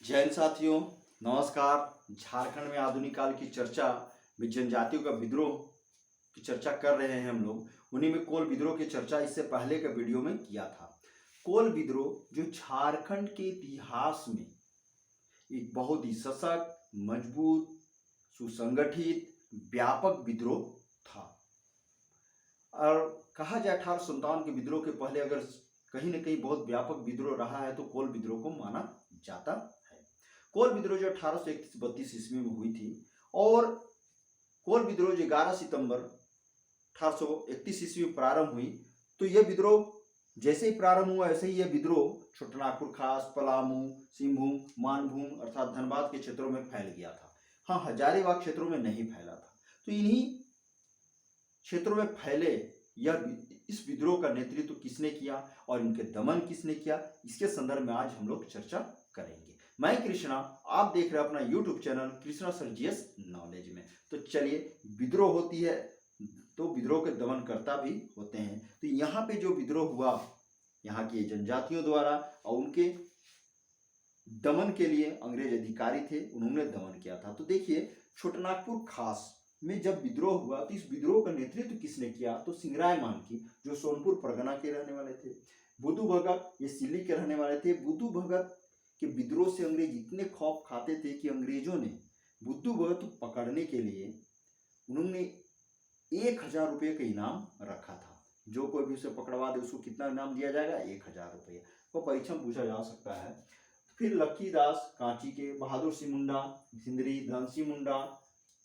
जैन साथियों, नमस्कार। झारखंड में आधुनिक काल की चर्चा में जनजातियों का विद्रोह की चर्चा कर रहे हैं हम लोग। उन्हीं में कोल विद्रोह की चर्चा इससे पहले के वीडियो में किया था। कोल विद्रोह जो झारखंड के इतिहास में एक बहुत ही सशक्त, मजबूत, सुसंगठित, व्यापक विद्रोह था। और कहा जाए 1857 के विद्रोह के पहले अगर कहीं न कहीं बहुत व्यापक विद्रोह रहा है तो कोल विद्रोह को माना जाता है। कोल विद्रोह जो 1831-32 ईस्वी में हुई थी और कोल विद्रोह जो 11 सितंबर 1831 ईस्वी में प्रारंभ हुई, तो यह विद्रोह जैसे ही प्रारंभ हुआ ऐसे ही यह विद्रोह छोटानागपुर खास, पलामू, सिंहभूम, मानभूम अर्थात धनबाद के क्षेत्रों में फैल गया था। हाँ, हजारीबाग क्षेत्रों में नहीं फैला था। तो इन्हीं क्षेत्रों में फैले इस विद्रोह का नेतृत्व किसने किया और इनके दमन किसने किया, इसके संदर्भ में आज हम लोग चर्चा करेंगे। मैं कृष्णा, आप देख रहे हैं अपना YouTube channel Krishna sir GS knowledge में। तो चलिए, विद्रोह होती है तो विद्रोह के दमनकर्ता भी होते हैं। तो यहाँ पे जो विद्रोह हुआ यहाँ की जनजातियों द्वारा और उनके दमन के लिए अंग्रेज अधिकारी थे, उन्होंने दमन किया था। तो देखिए, छोटानागपुर खास में जब विद्रोह हुआ तो इस विद्रोह का नेतृत्व किसने किया, तो सिंगराय मानकी जो सोनपुर परगना के रहने वाले थे। बुद्धू भगत ये सिल्ली के रहने वाले थे। बुद्धू भगत के विद्रोह से अंग्रेज इतने खौफ खाते थे कि अंग्रेजों ने बुद्धू भगत को पकड़ने के लिए उन्होंने 1000 रुपये का इनाम रखा था। जो कोई भी उसे पकड़वा दे उसको कितना इनाम दिया जाएगा, 1000 रुपये। वो परीक्षा में पूछा जा सकता है। फिर लक्कीदास कांची के, बहादुर सिंह मुंडा सिंदरी, धन सिंह मुंडा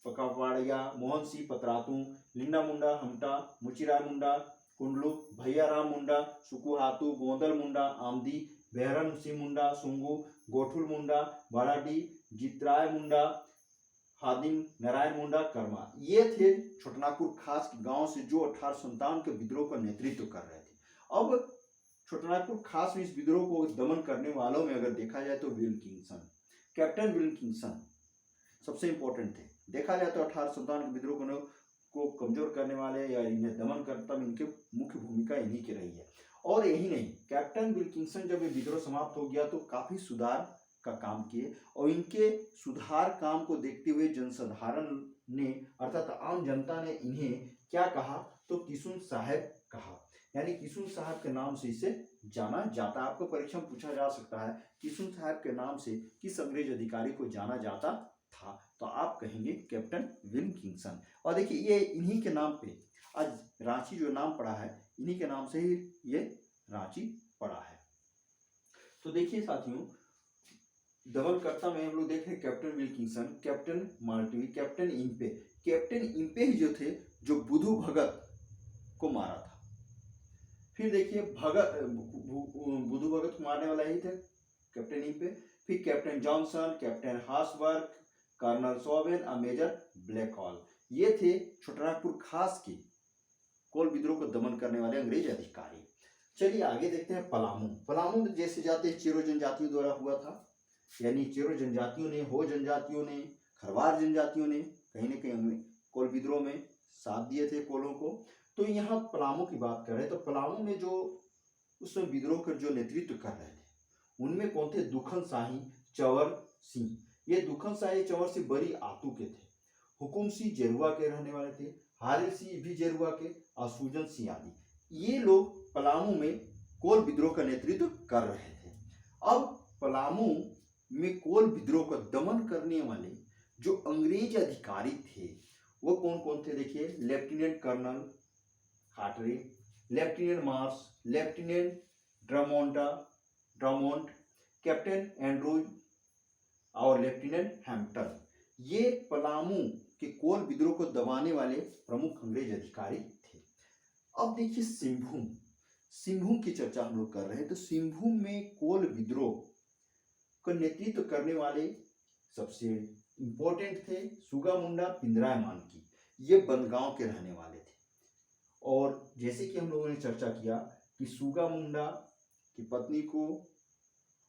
पकावाड़िया, मोहन सिंह पतरातू, लिंडा मुंडा हमटा, मुचिराय मुंडा कुंडलू, भैयाराम मुंडा सुकुहातू, गोंदल मुंडा आमदी, बेहरन सिंह मुंडा सुंगू, गोठुल मुंडा बड़ाडी, जितराय मुंडा हादिम, नारायण मुंडा कर्मा, ये थे छोटानागपुर खास गांव से जो 1857 के विद्रोह का नेतृत्व कर रहे थे। अब छोटानागपुर खास में इस विद्रोह को दमन करने वालों में अगर देखा जाए तो विल्किंसन, कैप्टन विल्किंसन सबसे इंपॉर्टेंट थे। देखा जाए तो 1857 के विद्रोह को कमजोर करने वाले या इन्हें दमन करता में इनकी मुख्य भूमिका इन्हीं की रही है। और यही नहीं, कैप्टन विल्किंसन जब ये विद्रोह समाप्त हो गया तो काफी सुधार का काम किए और इनके सुधार काम को देखते हुए जनसाधारण ने अर्थात आम जनता ने इन्हें क्या कहा, तो किसुन साहब कहा। यानी किसुन साहब के नाम से इसे जाना जाता है। आपको परीक्षा में पूछा जा सकता है किसुन साहब के नाम से किस अंग्रेज अधिकारी को जाना जाता था, तो आप कहेंगे कैप्टन विल्किंसन। और देखिए, ये इन्हीं के नाम पे आज रांची जो नाम पड़ा है, इन्हीं के नाम से ही ये रांची पड़ा है। तो देखिए साथियों, दमनकर्ता में हम लोग देख रहे हैं Captain Wilkinson, Captain Maltby, Captain Impey. Captain Impey ही जो थे जो बुद्धू भगत को मारा था। फिर देखिए, बुद्धू भगत को मारने वाला ही थे कैप्टन इम्पे। फिर Captain Johnson, Captain Horsburgh, Colonel Sowen और मेजर ब्लैकहॉल, ये थे छोटानागपुर खास के कोल विद्रोह को दमन करने वाले अंग्रेज अधिकारी। चलिए आगे देखते हैं पलामू। पलामू में जैसे जाते चेरो जनजातियों द्वारा हुआ था, यानी चेरो जनजातियों ने, हो जनजातियों ने, खरवार जनजातियों ने कहीं ना कहीं कोल विद्रोह में साथ दिए थे कोलों को। तो यहाँ पलामू की बात कर रहे हैं, तो पलामू में जो उसमें विद्रोह कर जो नेतृत्व कर रहे थे उनमें कौन थे, दुखन शाही, चंवर सिंह। ये दुखन शाही चंवर सिंह बड़ी आतू के थे। हुकुम सिंह जेरुआ के रहने वाले थे, हारिल सिंह भी जेरुआ के और सूजन सिंह आदि, ये लोग पलामू में कोल विद्रोह का नेतृत्व कर रहे थे। अब पलामू में कोल विद्रोह का दमन करने वाले जो अंग्रेज अधिकारी थे वो कौन कौन थे, देखिए, Lieutenant Colonel Hawtrey, Lieutenant Mars, Lieutenant Drummond, Captain Andrews और लेफ्टिनेंट हैम्पटन। ये पलामू के कोल विद्रोह को दबाने वाले प्रमुख अंग्रेज अधिकारी थे। अब देखिए सिंहभूम, सिंहभूम की चर्चा हम लोग कर रहे हैं। तो सिंहभूम में कोल विद्रोह का नेतृत्व करने वाले सबसे इंपॉर्टेंट थे सुगा मुंडा पिंदराय मानकी। ये बनगांव के रहने वाले थे। और जैसे कि हम लोगों ने चर्चा किया कि सुगा मुंडा की पत्नी को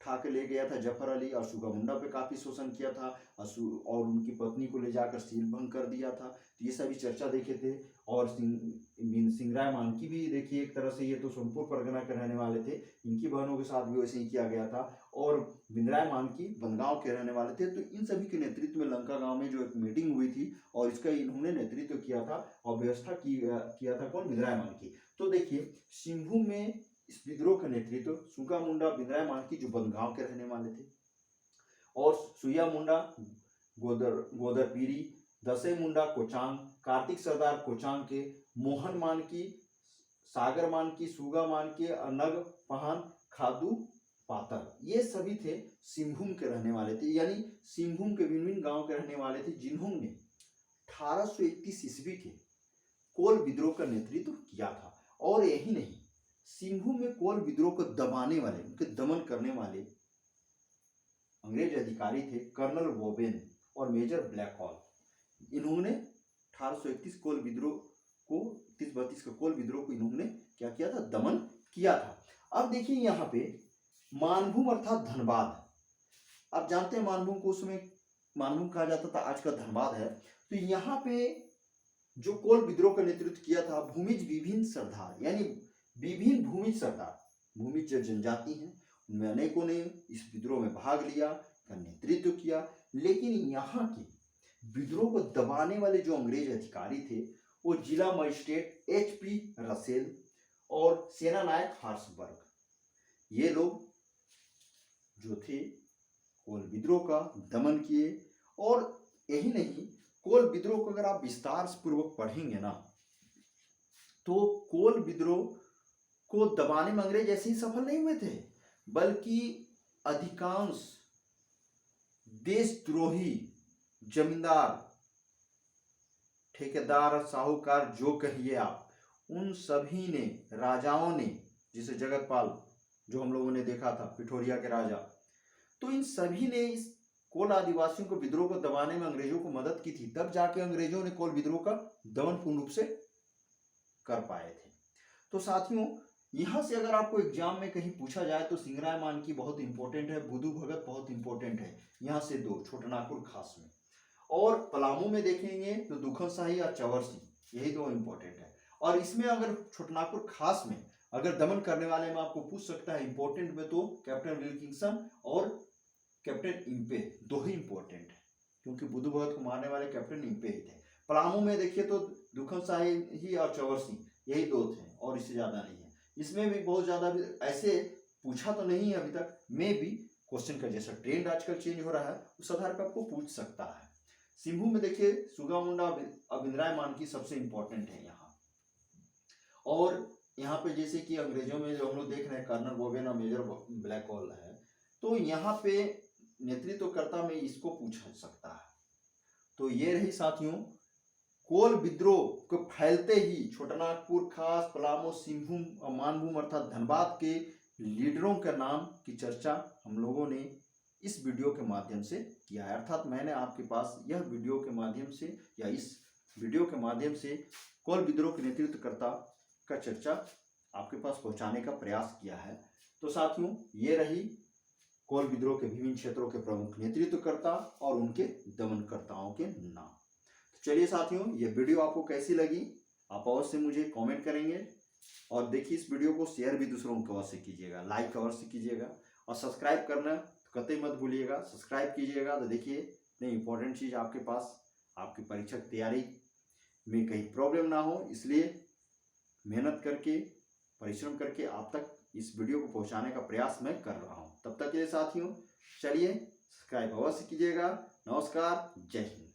उठा के ले गया था जफर अली, और सुगा मुंडा पे काफ़ी शोषण किया था, और उनकी पत्नी को ले जाकर सील भंग कर दिया था। तो ये सभी चर्चा देखे थे। और सिंगराय मानकी भी देखिए, एक तरह से ये तो सोनपुर परगना के रहने वाले थे, इनकी बहनों के साथ भी वैसे ही किया गया था। और बिंद्राय मानकी बनगांव के रहने वाले थे। तो इन सभी के नेतृत्व में लंका गांव में जो एक मीटिंग हुई थी, और इसका इन्होंने नेतृत्व किया था और व्यवस्था किया था कौन? बिंद्राय मानकी। तो देखिए, सिंहभूम में इस विद्रोह का नेतृत्व सुगा मुंडा, बिंद्राय मानकी जो बनगांव के रहने वाले थे, और सुया मुंडा गोदरपीरी, दसई मुंडा कोचांग, कार्तिक सरदार कोचांग के, मोहन मानकी, सागर मानकी, सुगा मानकी, अनग पहान, खादू पातर, ये सभी थे सिंहभूम के रहने वाले थे। यानी सिंहभूम के विभिन्न गांव के रहने वाले थे, जिन्होंने 1831 ईस्वी के कोल विद्रोह का नेतृत्व किया था। और यही नहीं, सिंहभूम में कोल विद्रोह को दबाने वाले, उनके दमन करने वाले अंग्रेज अधिकारी थे कर्नल वोबेन और मेजर ब्लैकहॉल। इन्होंने 1831 कोल विद्रोह को, 31-32 का कोल विद्रोह को इन्होंने क्या किया था? दमन किया था। अब देखिए यहाँ पे मानभूम अर्थात धनबाद, आप जानते हैं मानभूम को उसमें मानभूम कहा जाता था, आज का धनबाद है। तो यहाँ पे जो कोल विद्रोह का नेतृत्व किया था भूमिज विभिन्न सरदार, यानी विभिन्न भूमिज सरदार, भूमिज जो जनजाति हैं उनमें अनेकों ने इस विद्रोह में भाग लिया, का नेतृत्व किया। लेकिन यहाँ के विद्रोह को दबाने वाले जो अंग्रेज अधिकारी थे वो जिला मजिस्ट्रेट HP रसेल और सेना नायक हार्सबर्ग, ये लोग जो थे कोल विद्रोह का दमन किए। और यही नहीं, कोल विद्रोह को अगर आप विस्तार पूर्वक पढ़ेंगे ना, तो कोल विद्रोह को दबाने में अंग्रेज ऐसे ही सफल नहीं हुए थे, बल्कि अधिकांश देशद्रोही जमींदार, ठेकेदार, साहूकार, जो कहिए आप, उन सभी ने, राजाओं ने, जिसे जगतपाल जो हम लोगों ने देखा था, पिठोरिया के राजा, तो इन सभी ने इस कोल आदिवासियों को विद्रोह को दबाने में अंग्रेजों को मदद की थी। तब जाके अंग्रेजों ने कोल विद्रोह का दमन पूर्ण रूप से कर पाए थे। तो साथियों, यहाँ से अगर आपको एग्जाम में कहीं पूछा जाए तो सिंगराय मानकी बहुत इंपॉर्टेंट है, बुधू भगत बहुत इंपॉर्टेंट है, यहाँ से दो, छोटानागपुर खास में। और पलामू में देखेंगे तो दुखन शाही और चवर सिंह, यही दो इंपॉर्टेंट है। और इसमें अगर छोटानागपुर खास में अगर दमन करने वाले में आपको पूछ सकता है इंपॉर्टेंट में, तो कैप्टन विल्किंसन और कैप्टन इम्पे, दो ही इंपॉर्टेंट है, क्योंकि बुधू भगत को मारने वाले कैप्टन इम्पे ही थे। पलामू में देखिए तो दुखन शाही और चवर सिंह, यही दो थे, और इससे ज्यादा नहीं है। इसमें भी बहुत ज्यादा भी ऐसे पूछा तो नहीं है अभी तक, में भी क्वेश्चन का जैसा ट्रेंड आजकल चेंज हो रहा है उस आधार पर आपको पूछ सकता है। सिंहभूम में देखिए सुगा मुंडा और बिंद्राय मानकी सबसे इंपॉर्टेंट है यहाँ। और यहाँ पे जैसे कि अंग्रेजों में जो हम लोग देख रहे हैं कर्नल वोबेन और मेजर ब्लैकहॉल है, तो यहाँ पे नेतृत्वकर्ता में इसको पूछा सकता है। तो ये रही साथियों कोल विद्रोह को फैलते ही छोटानागपुर खास, पलामू, सिंहभूम और मानभूम अर्थात धनबाद के लीडरों के नाम की चर्चा हम लोगों ने इस वीडियो के माध्यम से किया है। अर्थात मैंने आपके पास यह वीडियो के माध्यम से, या इस वीडियो के माध्यम से कोल विद्रोह के नेतृत्वकर्ता का चर्चा आपके पास पहुंचाने का प्रयास किया है। तो साथियों, ये रही कोल विद्रोह के विभिन्न क्षेत्रों के प्रमुख नेतृत्वकर्ता और उनके दमनकर्ताओं के नाम। तो चलिए साथियों, ये वीडियो आपको कैसी लगी आप अवश्य मुझे कमेंट करेंगे। और देखिए इस वीडियो को शेयर भी दूसरों को अवश्य कीजिएगा, लाइक अवश्य कीजिएगा, और सब्सक्राइब करना तो कतई मत भूलिएगा, सब्सक्राइब कीजिएगा। तो देखिए इतनी इंपॉर्टेंट चीज़ आपके पास, आपकी परीक्षा की तैयारी में कहीं प्रॉब्लम ना हो, इसलिए मेहनत करके, परिश्रम करके आप तक इस वीडियो को पहुंचाने का प्रयास मैं कर रहा हूं। तब तक के लिए साथियों, चलिए सब्सक्राइब अवश्य कीजिएगा। नमस्कार, जय हिंद।